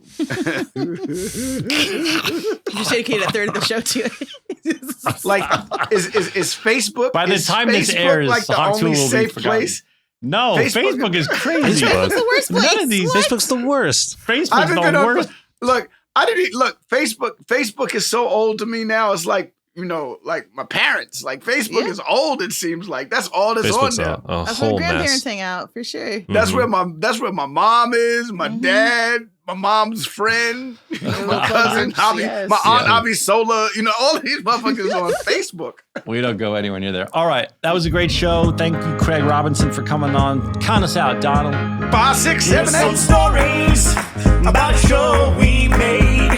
You just dedicated a third of the show to it. Like, is Facebook? By the time this airs, like the Hawk Tua only will safe be forgotten. place? No, Facebook is crazy. Facebook's the worst place. None of these. Facebook's the worst. Facebook's the worst. Look, Facebook is so old to me now. It's like, you know, like my parents. Like, Facebook is old. It seems like that's all that's Facebook's on now. That's whole where grandparents mess. hang out for sure. That's where my mom is. My dad. My mom's friend. My cousin. My aunt Avi Sola. You know, all these motherfuckers on Facebook. We don't go anywhere near there. All right, that was a great show. Thank you, Craig Robinson, for coming on. Count us out, Donald. 5, 6, 7, 8. Some stories about a show we made.